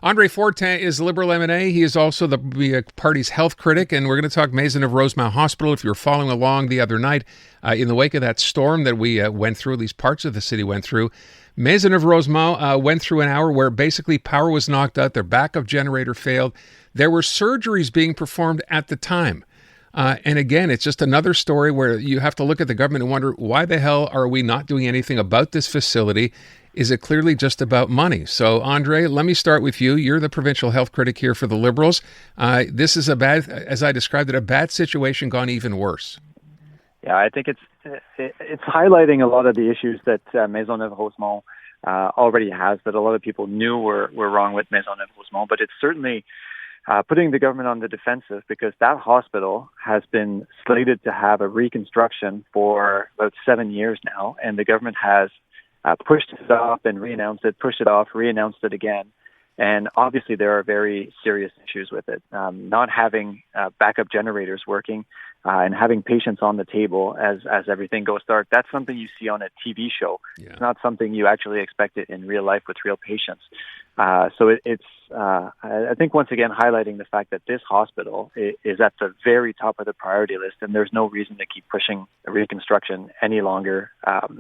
André Fortin is Liberal M&A. He is also the party's health critic, and we're going to talk Maisonneuve-Rosemont Hospital. If you were following along the other night, in the wake of that storm that we went through, at least parts of the city went through, Maisonneuve-Rosemont went through an hour where basically power was knocked out, their backup generator failed. There were surgeries being performed at the time. And again, it's just another story where you have to look at the government and wonder, why the hell are we not doing anything about this facility? Is it clearly just about money? So, Andre, let me start with you. You're the provincial health critic here for the Liberals. This is as I described it, a bad situation gone even worse. Yeah, I think it's highlighting a lot of the issues that Maisonneuve-Rosemont already has, that a lot of people knew were wrong with Maisonneuve-Rosemont, but it's certainly putting the government on the defensive, because that hospital has been slated to have a reconstruction for about 7 years now, and the government has pushed it off and re-announced it, pushed it off, re-announced it again. And obviously there are very serious issues with it. Not having backup generators working and having patients on the table as everything goes dark, that's something you see on a TV show. Yeah. It's not something you actually expect it in real life with real patients. So it's I think, once again, highlighting the fact that this hospital is at the very top of the priority list, and there's no reason to keep pushing reconstruction any longer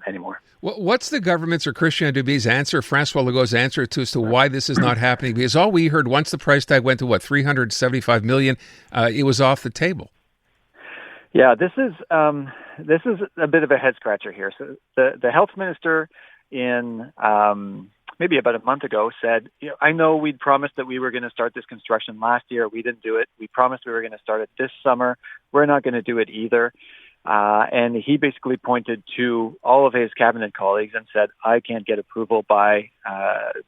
anymore. What's the government's or Christian Dubé's answer, François Legault's answer as to why this is not happening? Because all we heard, once the price tag went to, $375 million, it was off the table. Yeah, this is a bit of a head scratcher here. So the health minister in maybe about a month ago said, I know we'd promised that we were going to start this construction last year. We didn't do it. We promised we were going to start it this summer. We're not going to do it either. And he basically pointed to all of his cabinet colleagues and said, I can't get approval by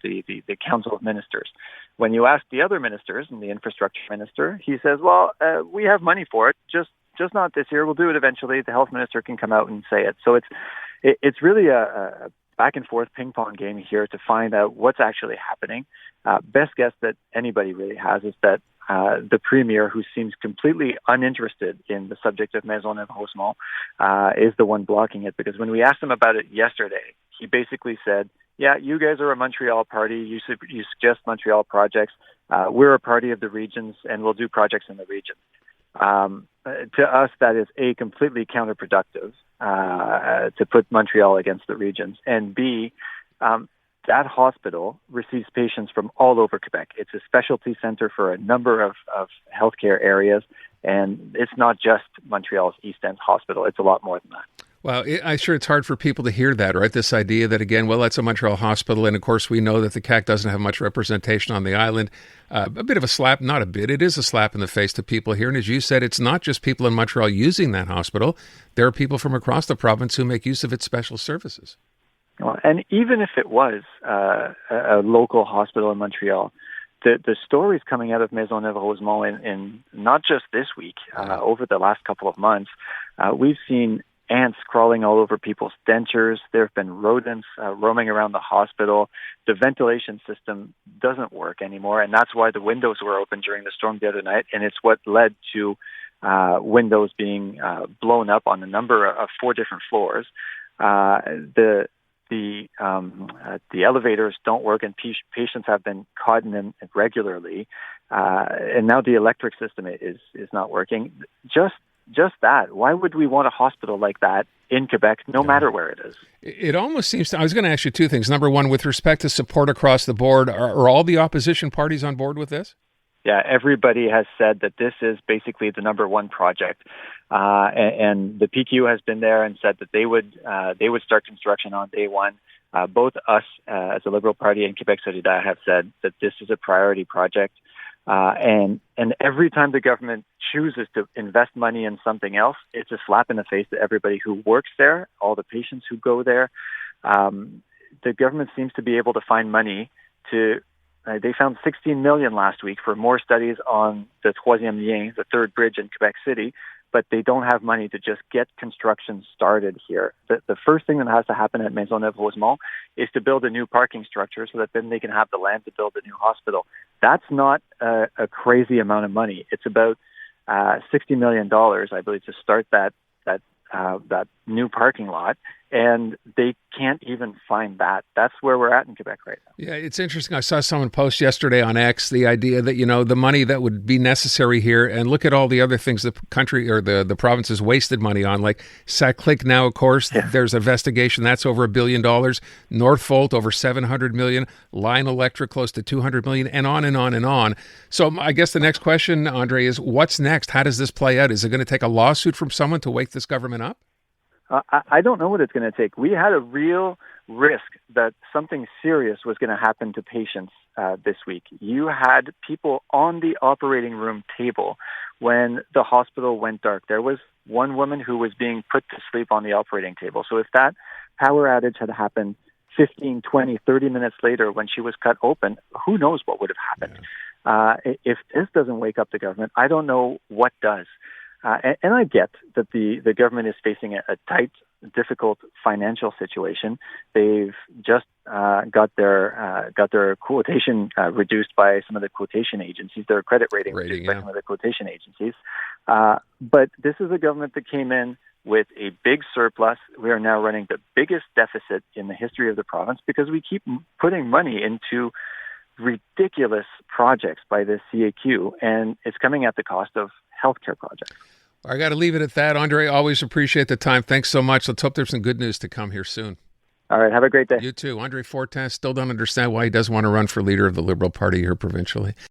the Council of Ministers. When you ask the other ministers and the infrastructure minister, he says, well, we have money for it, just not this year. We'll do it eventually. The health minister can come out and say it. So it's really a back and forth ping pong game here to find out what's actually happening. Best guess that anybody really has is that the premier, who seems completely uninterested in the subject of Maisonneuve-Rosemont, is the one blocking it. Because when we asked him about it yesterday, he basically said, yeah, you guys are a Montreal party. You suggest Montreal projects. We're a party of the regions, and we'll do projects in the region. To us, that is A, completely counterproductive to put Montreal against the regions, and B, that hospital receives patients from all over Quebec. It's a specialty center for a number of healthcare areas, and it's not just Montreal's East End hospital. It's a lot more than that. Well, I'm sure it's hard for people to hear that, right? This idea that, again, well, that's a Montreal hospital, and of course we know that the CAQ doesn't have much representation on the island. A bit of a slap, not a bit, it is a slap in the face to people here. And as you said, it's not just people in Montreal using that hospital. There are people from across the province who make use of its special services. Well, and even if it was a local hospital in Montreal, the stories coming out of Maisonneuve-Rosemont in not just this week, over the last couple of months, we've seen ants crawling all over people's dentures. There have been rodents roaming around the hospital. The ventilation system doesn't work anymore, and that's why the windows were open during the storm the other night, and it's what led to windows being blown up on a number of 4 different floors. The elevators don't work, and patients have been caught in them regularly, and now the electric system is not working. Just that. Why would we want a hospital like that in Quebec, no matter where it is? It almost seems to, I was going to ask you 2 things. Number one, with respect to support across the board, are all the opposition parties on board with this? Yeah, everybody has said that this is basically the number one project. And the PQ has been there and said that they would start construction on day one. Both us as a Liberal Party and Quebec Solidaire have said that this is a priority project. And every time the government chooses to invest money in something else, it's a slap in the face to everybody who works there, all the patients who go there. The government seems to be able to find money to. They found $16 million last week for more studies on the Troisième Lien, the third bridge in Quebec City, but they don't have money to just get construction started here. The first thing that has to happen at Maisonneuve-Rosemont is to build a new parking structure so that then they can have the land to build a new hospital. That's not a crazy amount of money. It's about $60 million, I believe, to start that new parking lot. And they can't even find that. That's where we're at in Quebec right now. Yeah, it's interesting. I saw someone post yesterday on X the idea that, the money that would be necessary here, and look at all the other things the country or the province has wasted money on, like Saclick now, of course, there's an investigation. That's over $1 billion. Northvolt, over $700 million. Line Electric, close to $200 million, and on and on and on. So I guess the next question, Andre, is what's next? How does this play out? Is it going to take a lawsuit from someone to wake this government up? I don't know what it's going to take. We had a real risk that something serious was going to happen to patients this week. You had people on the operating room table when the hospital went dark. There was one woman who was being put to sleep on the operating table. So if that power outage had happened 15, 20, 30 minutes later when she was cut open, who knows what would have happened? If this doesn't wake up the government, I don't know what does. And I get that the government is facing a tight, difficult financial situation. They've just got their quotation reduced by some of the quotation agencies, their credit rating reduced by some of the quotation agencies. But this is a government that came in with a big surplus. We are now running the biggest deficit in the history of the province because we keep putting money into ridiculous projects by the CAQ, and it's coming at the cost of healthcare projects. I got to leave it at that. Andre, always appreciate the time. Thanks so much. Let's hope there's some good news to come here soon. All right. Have a great day. You too. André Fortin, still don't understand why he doesn't want to run for leader of the Liberal Party here provincially.